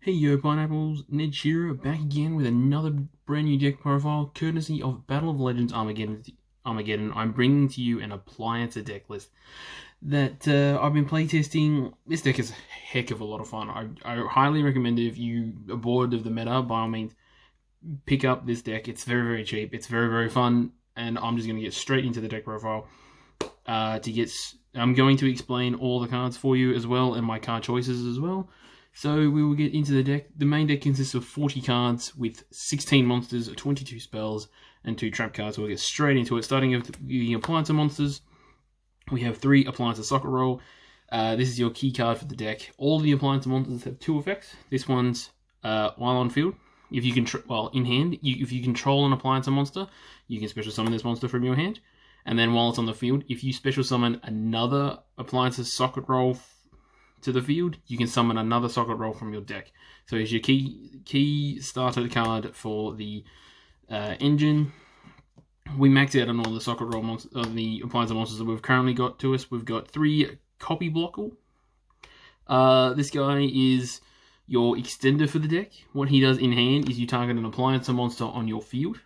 Hey yo pineapples, Ned Sheera back again with another brand new deck profile courtesy of Battle of Legends Armageddon. I'm bringing to you an Appliancer deck list that I've been playtesting. This deck is a heck of a lot of fun. I highly recommend it if you are bored of the meta. By all means, pick up this deck. It's very cheap. It's very fun, and I'm just going to get straight into the deck profile. I'm going to explain all the cards for you as well and my card choices as well. So we will get into the deck. The main deck consists of 40 cards with 16 monsters, 22 spells, and 2 trap cards. So we'll get straight into it. Starting with the Appliancer monsters, we have 3 Appliancer Socket Roll. This is your key card for the deck. All the Appliancer monsters have 2 effects. This one's while on field. If you in hand, if you control an Appliancer monster, you can special summon this monster from your hand. And then while it's on the field, if you special summon another Appliancer Socket Roll to the field, you can summon another Socket Roll from your deck. So here's your key starter card for the engine. We maxed out on all the Socket Roll monsters, the Appliancer monsters that we've currently got to us. We've got 3 Copy Blockle. This guy is your extender for the deck. What he does in hand is you target an Appliancer monster on your field,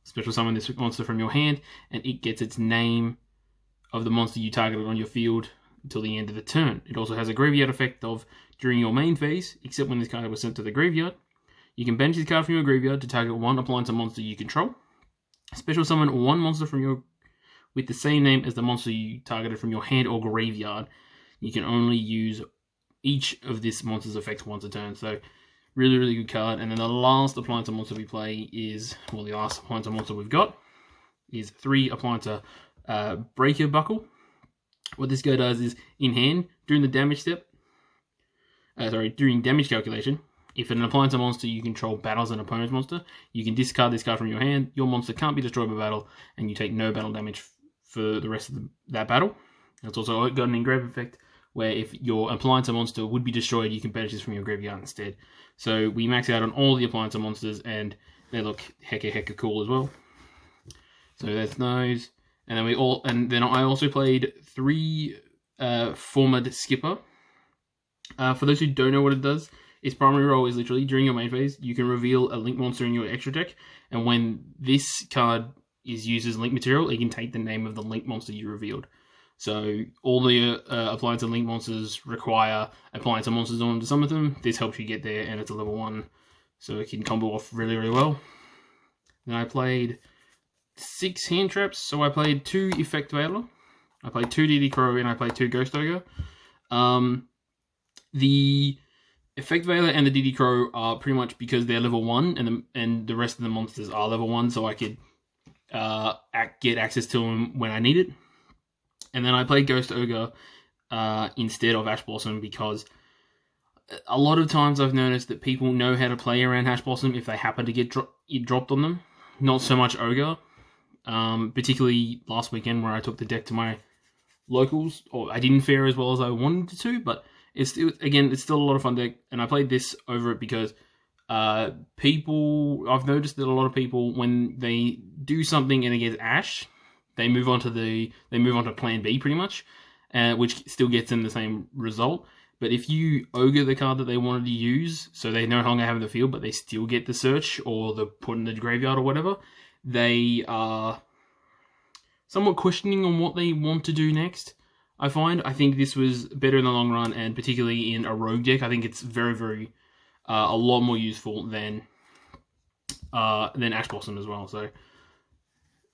special summon this monster from your hand, and it gets its name of the monster you targeted on your field until the end of the turn. It also has a graveyard effect of during your main phase, except when this card was sent to the graveyard. You can banish this card from your graveyard to target 1 Appliancer monster you control. Special summon 1 monster from your with the same name as the monster you targeted from your hand or graveyard. You can only use each of this monster's effects once a turn. So really good card. And then the last Appliancer monster we play is, well, the last Appliancer monster we've got is 3 Appliancer Breaker Buckle. What this guy does is, in hand, during the damage step, during damage calculation, if an Appliancer monster you control battles an opponent's monster, you can discard this card from your hand. Your monster can't be destroyed by battle, and you take no battle damage for the rest of that battle. It's also got an engrave effect, where if your Appliancer monster would be destroyed, you can banish this from your graveyard instead. So we max out on all the Appliancer monsters, and they look hecka cool as well. So that's those. And then I also played 3 Formed Skipper. For those who don't know what it does, its primary role is literally during your main phase, you can reveal a link monster in your extra deck, and when this card is used as link material, it can take the name of the link monster you revealed. So all the Appliancer link monsters require Appliancer monsters on to summon them. This helps you get there, and it's a level 1, so it can combo off really well. Then I played 6 hand traps. So I played 2 Effect Veiler, I played 2 DD Crow, and I played 2 Ghost Ogre. The Effect Veiler and the DD Crow are pretty much because they're level 1, and the rest of the monsters are level 1, so I could get access to them when I need it. And then I played Ghost Ogre instead of Ash Blossom, because a lot of times I've noticed that people know how to play around Ash Blossom if they happen to get it dropped on them. Not so much Ogre. Particularly last weekend where I took the deck to my locals, or I didn't fare as well as I wanted to, but it's still a lot of fun deck, and I played this over it because I've noticed that a lot of people, when they do something and it gets Ash, they move on to plan B pretty much, which still gets them the same result. But if you Ogre the card that they wanted to use, so they no longer have in the field, but they still get the search or the put in the graveyard or whatever, they are somewhat questioning on what they want to do next. I think this was better in the long run, and particularly in a rogue deck, I think it's very a lot more useful than Ash Blossom as well. So,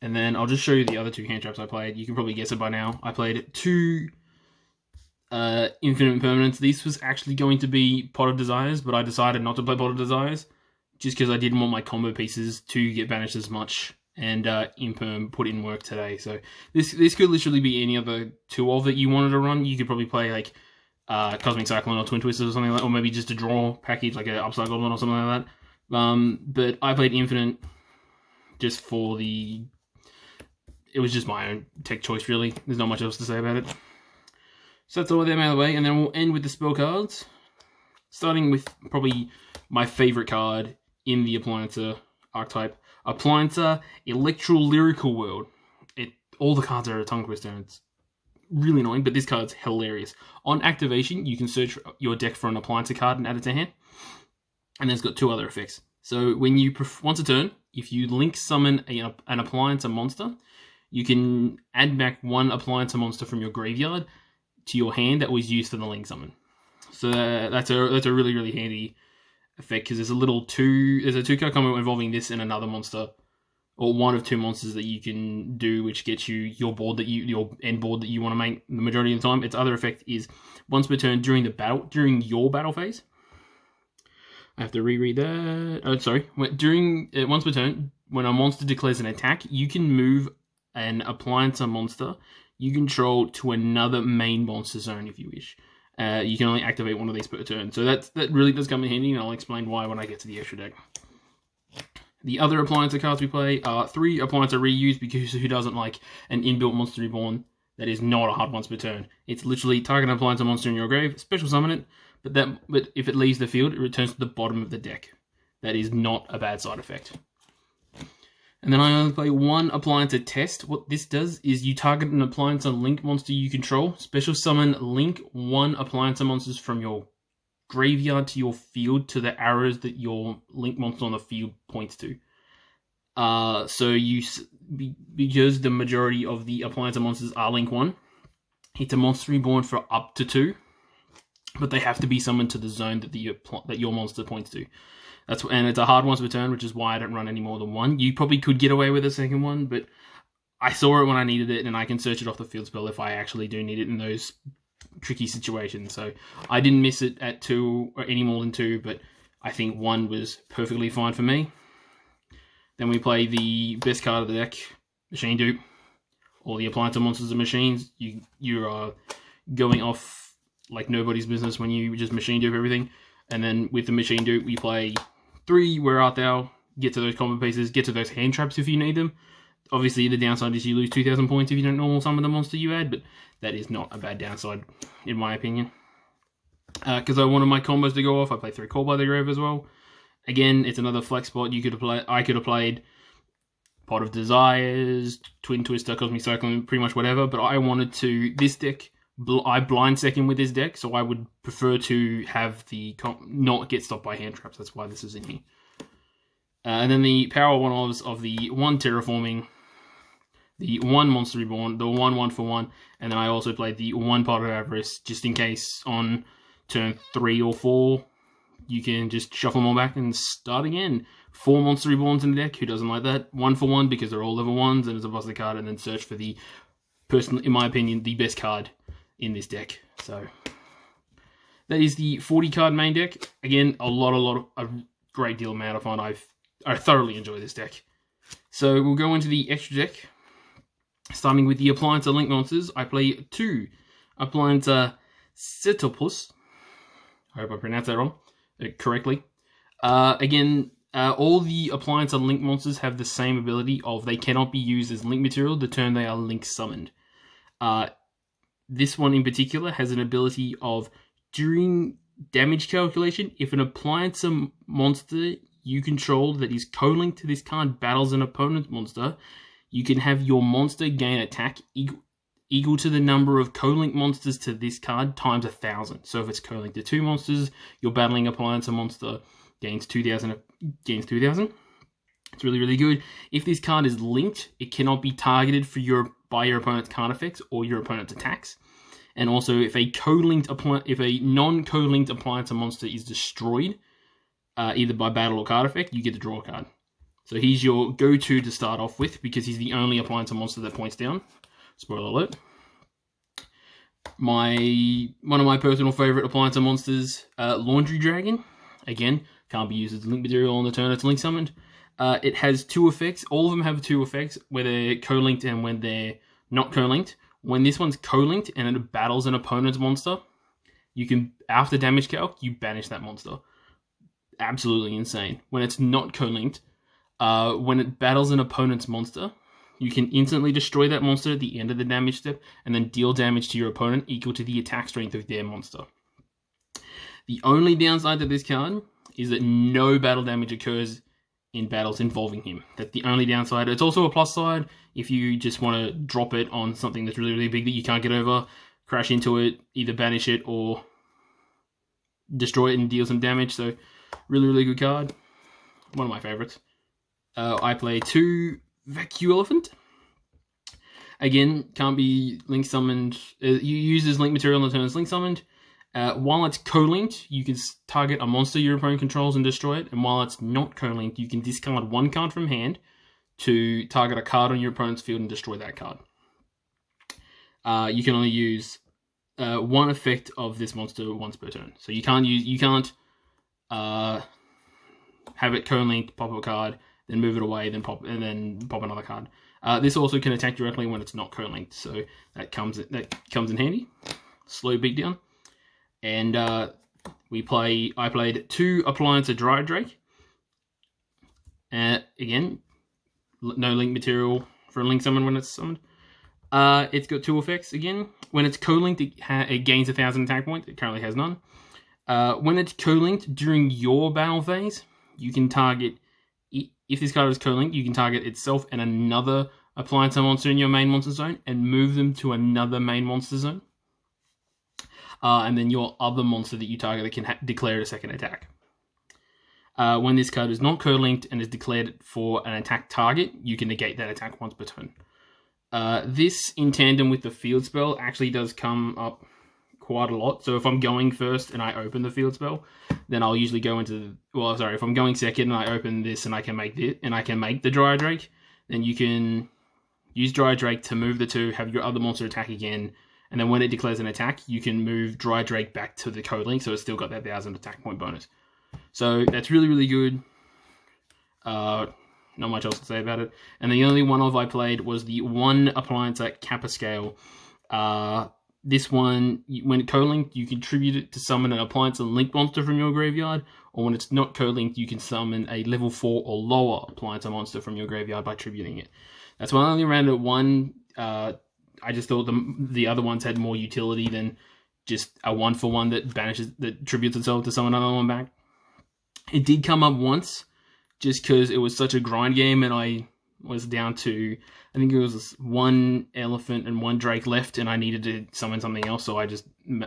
and then I'll just show you the other 2 hand traps I played. You can probably guess it by now. I played 2 Infinite Impermanence. This was actually going to be Pot of Desires, but I decided not to play Pot of Desires, just because I didn't want my combo pieces to get banished as much, and Imperm put in work today. So this could literally be any other 2 of that you wanted to run. You could probably play like Cosmic Cyclone or Twin Twisters or something like that, or maybe just a draw package like an Upside Goblin or something like that. But I played Infinite just for it was just my own tech choice, really. There's not much else to say about it. So that's all of them out of the way, and then we'll end with the spell cards, starting with probably my favorite card in the Appliancer archetype, Appliancer Electro Lyrical World. All the cards are a tongue twister, and it's really annoying, but this card's hilarious. On activation, you can search your deck for an Appliancer card and add it to hand. and then it's got 2 other effects. So when you, once a turn, if you link summon an Appliancer monster, you can add back 1 Appliancer monster from your graveyard to your hand that was used for the link summon. So that's a really, really handy effect, because there's a 2-card combo involving this and another monster, or one of 2 monsters that you can do, which gets you your end board that you want to make the majority of the time. Its other effect is once per turn during your battle phase. I have to reread that. Oh, sorry. Once per turn, when a monster declares an attack, you can move an Appliancer monster you control to another main monster zone if you wish. You can only activate 1 of these per turn. So that really does come in handy, and I'll explain why when I get to the extra deck. The other Appliancer cards we play are 3 Appliancer Reuse, because who doesn't like an inbuilt Monster Reborn that is not a hard once per turn? It's literally target an Appliancer monster in your grave, special summon it, but if it leaves the field, it returns to the bottom of the deck. That is not a bad side effect. And then I only play 1 Appliancer Test. What this does is you target an Appliancer Link monster you control, special summon link 1 Appliancer monsters from your graveyard to your field to the arrows that your link monster on the field points to. So because the majority of the Appliancer monsters are link 1, it's a Monster Reborn for up to 2, but they have to be summoned to the zone that your monster points to. And it's a hard once per turn, which is why I don't run any more than 1. You probably could get away with a second one, but I saw it when I needed it, and I can search it off the field spell if I actually do need it in those tricky situations. So I didn't miss it at 2 or any more than 2, but I think 1 was perfectly fine for me. Then we play the best card of the deck, Machine Dupe. All the Appliancer monsters are machines. You are going off like nobody's business when you just Machine Dupe everything. And then with the Machine Dupe, we play 3 Where Art Thou, get to those combo pieces, get to those hand traps if you need them. Obviously, the downside is you lose 2,000 points if you don't normal summon the monster you add, but that is not a bad downside, in my opinion. Because I wanted my combos to go off, I play 3 Call by the Grave as well. Again, it's another flex spot. I could have played Pot of Desires, Twin Twister, Cosmic Cyclone, pretty much whatever, but I wanted to, this deck, I blind second with this deck, so I would prefer to have not get stopped by hand traps. That's why this is in here. And then the power one-offs of the 1 Terraforming, the 1 Monster Reborn, the 1 for 1, and then I also played the 1 Pot of Avarice, just in case on turn 3 or 4, you can just shuffle them all back and start again. 4 Monster Reborns in the deck, who doesn't like that? 1 for 1, because they're all level 1s, and it's a busted card, and then search for the, personally, in my opinion, the best card in this deck. So that is the 40 card main deck. Again, a great deal amount of fun. I thoroughly enjoy this deck. So we'll go into the extra deck, starting with the Appliancer Link monsters. I play 2 Appliancer Cetopus. I hope I pronounced that wrong correctly. Again, all the Appliancer Link monsters have the same ability of they cannot be used as link material the turn they are link summoned. This one in particular has an ability of, during damage calculation, if an Appliancer monster you control that is co-linked to this card battles an opponent's monster, you can have your monster gain attack equal to the number of co-linked monsters to this card times 1,000. So if it's co-linked to 2 monsters, your battling Appliancer monster gains 2,000. It's really, really good. If this card is linked, it cannot be targeted by your opponent's card effects or your opponent's attacks. And also, if a non-co-linked Appliancer monster is destroyed, either by battle or card effect, you get to draw a card. So he's your go-to to start off with, because he's the only Appliancer monster that points down. Spoiler alert. One of my personal favorite Appliancer monsters, Laundry Dragon. Again, can't be used as link material on the turn it's link summoned. It has 2 effects. All of them have 2 effects, where they're co-linked and when they're not co-linked. When this one's co-linked and it battles an opponent's monster, you can, after damage calc, you banish that monster. Absolutely insane. When it's not co-linked, when it battles an opponent's monster, you can instantly destroy that monster at the end of the damage step and then deal damage to your opponent equal to the attack strength of their monster. The only downside to this card is that no battle damage occurs in battles involving him. That's the only downside. It's also a plus side if you just want to drop it on something that's really, really big that you can't get over, crash into it, either banish it or destroy it and deal some damage. So Really, really good card. One of my favorites. I play 2 Vacuum Elephant. Again, can't be link summoned. You use this link material on the turn as link summoned. While it's co-linked, you can target a monster your opponent controls and destroy it. And while it's not co-linked, you can discard 1 card from hand to target a card on your opponent's field and destroy that card. You can only use 1 effect of this monster once per turn. So you can't have it co-linked, pop a card, then move it away, then pop another card. This also can attack directly when it's not co-linked, so that comes in handy. Slow beatdown. And I played 2 Appliancer Dry Drake. Again, no link material for a link summon when it's summoned. It's got 2 effects again. When it's co-linked, it gains 1,000 attack points. It currently has none. When it's co-linked during your battle phase, you can target. If this card is co-linked, you can target itself and another Appliancer monster in your main monster zone and move them to another main monster zone. And then your other monster that you target can declare a second attack. When this card is not co-linked and is declared for an attack target, you can negate that attack once per turn. This, in tandem with the field spell, actually does come up quite a lot. So if I'm going first and I open the field spell, then I'll usually go into if I'm going second and I open this and I can make the Dry Drake, then you can use Dry Drake to move the 2, have your other monster attack again, and then when it declares an attack, you can move Dry Drake back to the code link, so it's still got that 1,000 attack point bonus. So that's really, really good. Not much else to say about it. And the only one I played was the 1 Appliancer Kappa Scale. This one, when co-linked, you can tribute it to summon an Appliancer linked monster from your graveyard, or when it's not co-linked, you can summon a level 4 or lower Appliancer monster from your graveyard by tributing it. That's why I only ran it 1. I just thought the other ones had more utility than just a 1-for-1 that tributes itself to summon another one back. It did come up once, just because it was such a grind game, and I was down to, I think it was 1 elephant and 1 drake left, and I needed to summon something else, so I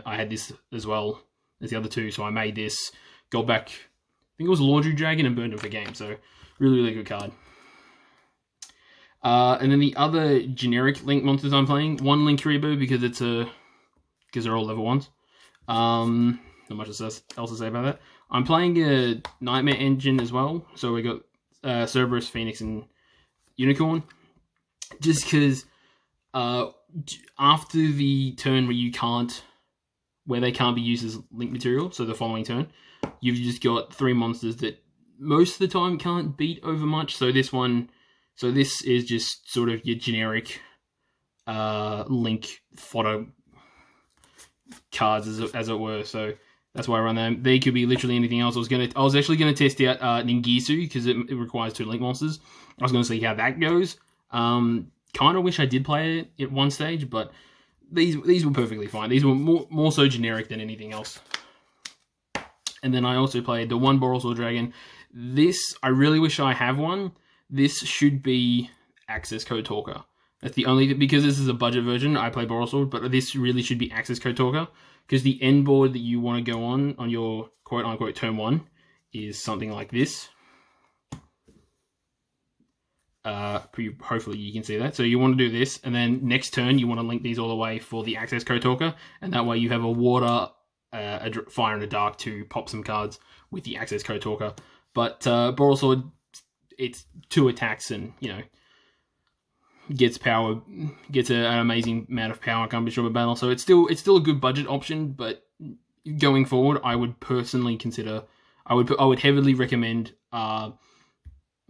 had this as well as the other 2, so I made this, got back, I think it was Laundry Dragon, and burned him for game, so really, really good card. And then the other generic Link monsters I'm playing, 1 Link Rebo, because they're all level 1s. Not much else to say about that. I'm playing a Nightmare Engine as well, so we got Cerberus, Phoenix, and Unicorn. Just because after the turn where they can't be used as link material, so the following turn, you've just got 3 monsters that most of the time can't beat over much. So this is just sort of your generic link fodder cards, as it were. So that's why I run them. They could be literally anything else. I was actually gonna test out Ningisu because it requires 2 link monsters. I was gonna see how that goes. Kind of wish I did play it at one stage, but these were perfectly fine. These were more so generic than anything else. And then I also played the 1 Borosor Dragon. This, I really wish I have one. This should be Access Code Talker. That's the only, because this is a budget version, I play Borosor, but this really should be Access Code Talker, because the end board that you want to go on your quote-unquote turn 1 is something like this. Hopefully you can see that. So you want to do this, and then next turn you want to link these all the way for the Access Code Talker, and that way you have a water, a fire, and a dark to pop some cards with the Access Code Talker. But Borosor, it's 2 attacks, and gets an amazing amount of power, can't be sure of a battle. So it's still a good budget option, but going forward, I would personally consider, I would heavily recommend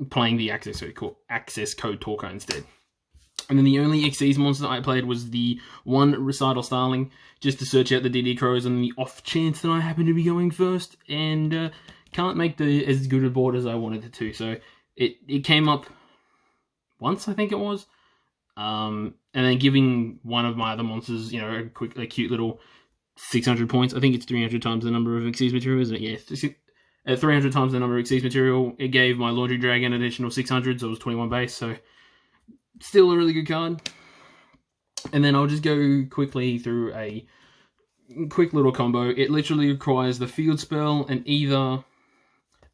playing the Access Code Talker instead. And then the only Xyz monster I played was the 1 Recital Starling, just to search out the DD Crows on the off chance that I happen to be going first, and can't make as good a board as I wanted it to. So it came up once, I think it was, and then giving one of my other monsters, a cute little 600 points. I think it's 300 times the number of Xyz material, isn't it? Yeah, at 300 times the number of Xyz material, it gave my Laundry Dragon an additional 600, so it was 21 base, so still a really good card. And then I'll just go quickly through a quick little combo. It literally requires the field spell and either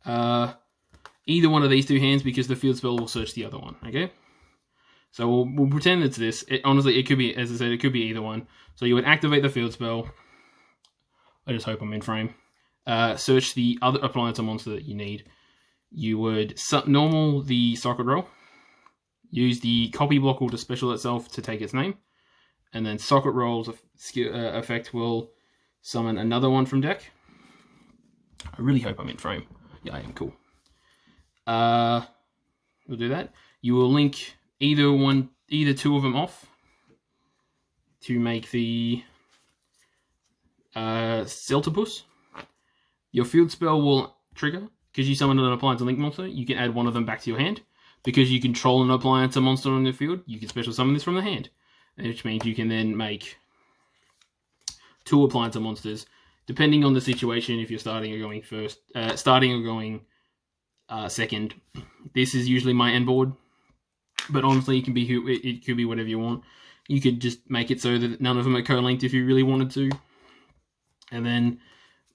either one of these two hands, because the field spell will search the other one, okay? So we'll pretend it's this. Honestly, it could be, as I said, it could be either one. So you would activate the field spell. I just hope I'm in frame. Search the other Appliancer monster that you need. You would normal the socket roll. Use the copy block to special itself to take its name. And then socket roll's effect will summon another one from deck. I really hope I'm in frame. Yeah, I am. Cool. We'll do that. You will link either two of them off to make the Celtipus. Your field spell will trigger because you summoned an Appliancer Link monster. You can add one of them back to your hand. Because you control an Appliancer monster on the field, you can special summon this from the hand, which means you can then make 2 Appliancer monsters, depending on the situation. If you're starting or going first, starting or going second, this is usually my end board. But honestly, it could be whatever you want. You could just make it so that none of them are co-linked if you really wanted to, and then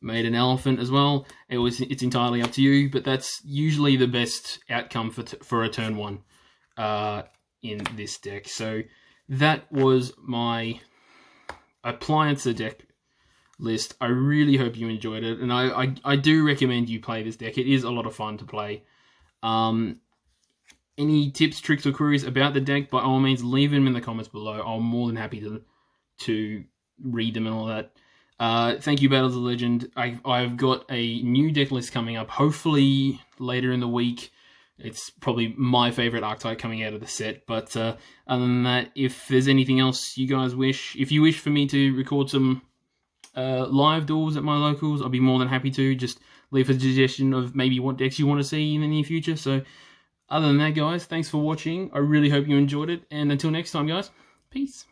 made an elephant as well. It's entirely up to you, but that's usually the best outcome for a turn 1 in this deck. So that was my Appliancer deck list. I really hope you enjoyed it, and I do recommend you play this deck. It is a lot of fun to play. Any tips, tricks, or queries about the deck, by all means, leave them in the comments below. I'm more than happy to read them and all that. Thank you, Battles of Legend. I've got a new deck list coming up, hopefully later in the week. It's probably my favorite archetype coming out of the set, but other than that, if there's anything else you guys if you wish for me to record some live duels at my locals, I'll be more than happy to. Just leave a suggestion of maybe what decks you want to see in the near future. So other than that, guys, thanks for watching. I really hope you enjoyed it, and until next time, guys, peace.